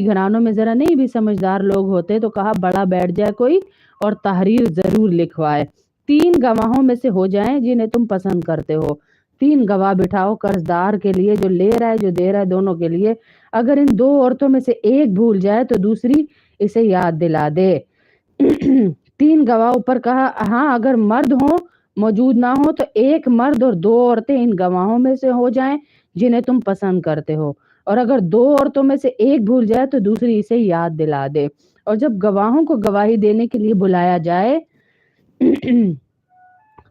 گھرانوں میں ذرا نہیں بھی سمجھدار لوگ ہوتے تو کہا بڑا بیٹھ جائے کوئی اور تحریر ضرور لکھوائے، 3 گواہوں میں سے ہو جائیں جنہیں تم پسند کرتے ہو، 3 گواہ بٹھاؤ قرضدار کے لیے جو لے رہا ہے جو دے رہا ہے دونوں کے لیے، اگر ان 2 عورتوں میں سے ایک بھول جائے تو دوسری اسے یاد دلا دے۔ 3 گواہ اوپر کہا ہاں اگر مرد ہوں موجود نہ ہو تو ایک مرد اور 2 عورتیں ان گواہوں میں سے ہو جائیں جنہیں تم پسند کرتے ہو، اور اگر 2 عورتوں میں سے ایک بھول جائے تو دوسری اسے یاد دلا دے، اور جب گواہوں کو گواہی دینے کے لیے بلایا جائے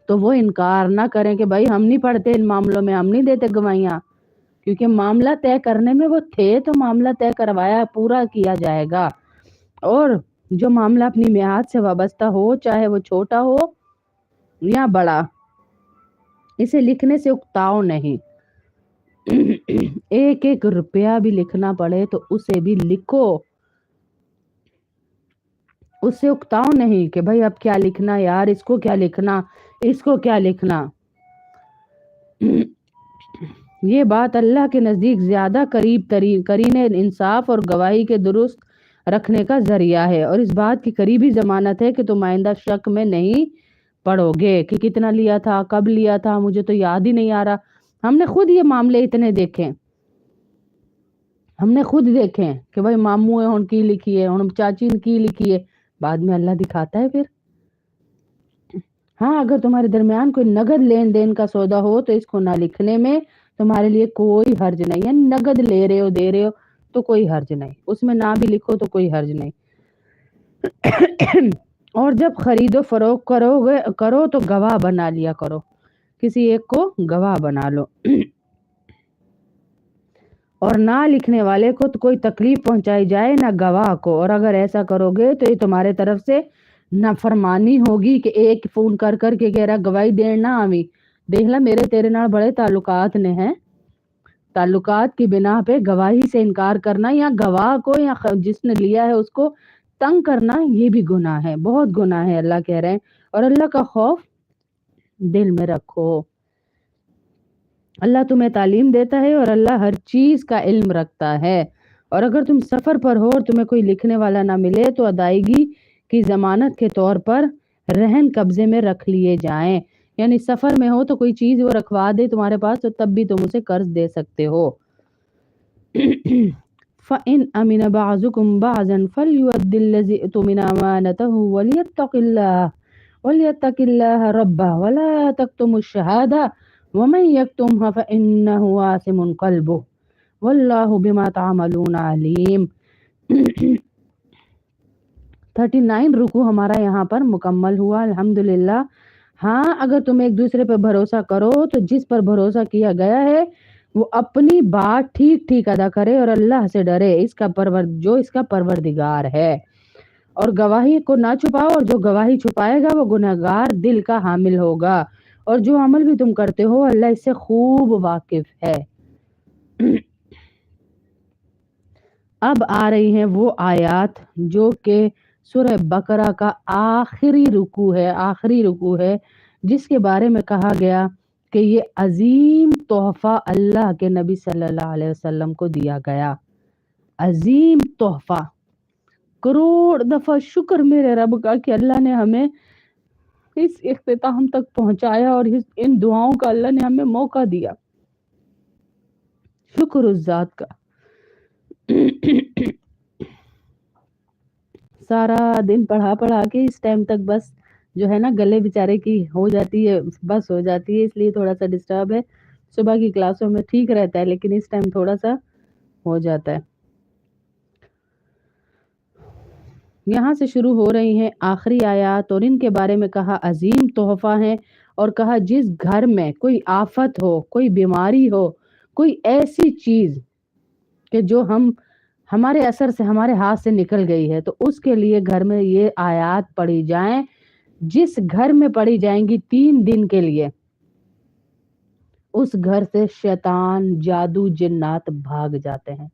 تو وہ انکار نہ کریں کہ بھائی ہم نہیں پڑھتے ان معاملوں میں، ہم نہیں دیتے گواہیاں، کیونکہ معاملہ طے کرنے میں وہ تھے تو معاملہ طے کروایا پورا کیا جائے گا، اور جو معاملہ اپنی میعاد سے وابستہ ہو چاہے وہ چھوٹا ہو یا بڑا اسے لکھنے سے اکتاؤ نہیں، ایک ایک روپیہ بھی لکھنا پڑے تو اسے بھی لکھو، اس سے اکتاؤ نہیں کہ بھائی اب کیا لکھنا یار، اس کو کیا لکھنا، اس کو کیا لکھنا۔ یہ بات اللہ کے نزدیک زیادہ قرین انصاف اور گواہی کے درست رکھنے کا ذریعہ ہے، اور اس بات کی قریبی ضمانت ہے کہ تم آئندہ شک میں نہیں پڑو گے کہ کتنا لیا تھا، کب لیا تھا، مجھے تو یاد ہی نہیں آ رہا۔ ہم نے خود یہ معاملے اتنے دیکھیں، ہم نے خود دیکھیں کہ بھائی ماموں ہن کی لکھی ہے، ہن چاچی نے کی لکھی ہے، بعد میں اللہ دکھاتا ہے پھر۔ ہاں اگر تمہارے درمیان کوئی نگد لین دین کا سودا ہو تو اس کو نہ لکھنے میں تمہارے لیے کوئی حرج نہیں ہے، نگد لے رہے ہو دے رہے ہو تو کوئی حرج نہیں، اس میں نہ بھی لکھو تو کوئی حرج نہیں۔ اور جب خرید و فروخت کرو تو گواہ بنا لیا کرو، کسی ایک کو گواہ بنا لو، اور نہ لکھنے والے کو تو کوئی تکلیف پہنچائی جائے نہ گواہ کو، اور اگر ایسا کرو گے تو یہ تمہارے طرف سے نافرمانی ہوگی کہ ایک فون کر کے کہہ رہا گواہی دین نہ آویں، دیکھ لا میرے تیرے نال بڑے تعلقات نے ہیں، تعلقات کی بنا پہ گواہی سے انکار کرنا یا گواہ کو یا جس نے لیا ہے اس کو تنگ کرنا یہ بھی گناہ ہے، بہت گناہ ہے، اللہ کہہ رہے ہیں۔ اور اللہ کا خوف دل میں رکھو، اللہ تمہیں تعلیم دیتا ہے اور اللہ ہر چیز کا علم رکھتا ہے، اور اگر تم سفر پر ہو اور تمہیں کوئی لکھنے والا نہ ملے تو ادائیگی کی ضمانت کے طور پر رہن قبضے میں رکھ لیے جائیں، یعنی سفر میں ہو تو کوئی چیز وہ رکھوا دے تمہارے پاس تو تب بھی تم اسے قرض دے سکتے ہو۔ فَإِنْ أَمِنَ بَعْضُكُمْ بَعْضًا فَلْيُؤَدِّ الَّذِي اؤْتُمِنَ أَمَانَتَهُ وَلْيَتَّقِ اللَّهَ رَبَّهُ وَلَا تَكْتُمُوا الشَّهَادَةَ وَمَنْ يَكْتُمْهَا فَإِنَّهُ آثِمٌ قَلْبُهُ وَاللَّهُ بِمَا تَعْمَلُونَ عَلِيمٌ۔ 39 رکوع ہمارا یہاں پر مکمل ہوا الحمدللہ۔ ہاں اگر تم ایک دوسرے پر بھروسہ کرو تو جس پر بھروسہ کیا گیا ہے وہ اپنی بات ٹھیک ٹھیک ادا کرے اور اللہ سے ڈرے، اس کا پروردگار ہے، اور گواہی کو نہ چھپاؤ، اور جو گواہی چھپائے گا وہ گنہگار دل کا حامل ہوگا، اور جو عمل بھی تم کرتے ہو اللہ اس سے خوب واقف ہے۔ اب آ رہی ہیں وہ آیات جو کہ سورہ بقرہ کا آخری رکوع ہے جس کے بارے میں کہا گیا کہ یہ عظیم تحفہ اللہ کے نبی صلی اللہ علیہ وسلم کو دیا گیا، عظیم تحفہ، کروڑ دفعہ شکر میرے رب کا کہ اللہ نے ہمیں اس اختتام تک پہنچایا اور ان دعاؤں کا اللہ نے ہمیں موقع دیا، شکر اس ذات کا۔ سارا دن پڑھا کے اس ٹائم تک بس جو ہے نا گلے بیچارے کی ہو جاتی ہے، بس ہو جاتی ہے، اس لیے تھوڑا سا ڈسٹرب ہے، صبح کی کلاسوں میں ٹھیک رہتا ہے لیکن اس ٹائم تھوڑا سا ہو جاتا ہے۔ یہاں سے شروع ہو رہی ہیں آخری آیات، اور ان کے بارے میں کہا عظیم تحفہ ہیں، اور کہا جس گھر میں کوئی آفت ہو، کوئی بیماری ہو، کوئی ایسی چیز کہ جو ہمارے اثر سے ہمارے ہاتھ سے نکل گئی ہے تو اس کے لیے گھر میں یہ آیات پڑھی جائیں، جس گھر میں پڑھی جائیں گی 3 دن کے لیے اس گھر سے شیطان جادو جنات بھاگ جاتے ہیں،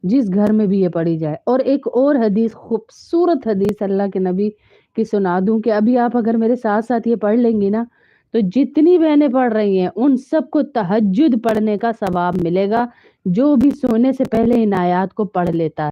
جس گھر میں بھی یہ پڑھی جائے۔ اور ایک اور حدیث، خوبصورت حدیث اللہ کے نبی کی سنا دوں کہ ابھی آپ اگر میرے ساتھ ساتھ یہ پڑھ لیں گی نا تو جتنی بہنیں پڑھ رہی ہیں ان سب کو تہجد پڑھنے کا ثواب ملے گا، جو بھی سونے سے پہلے ان آیات کو پڑھ لیتا ہے۔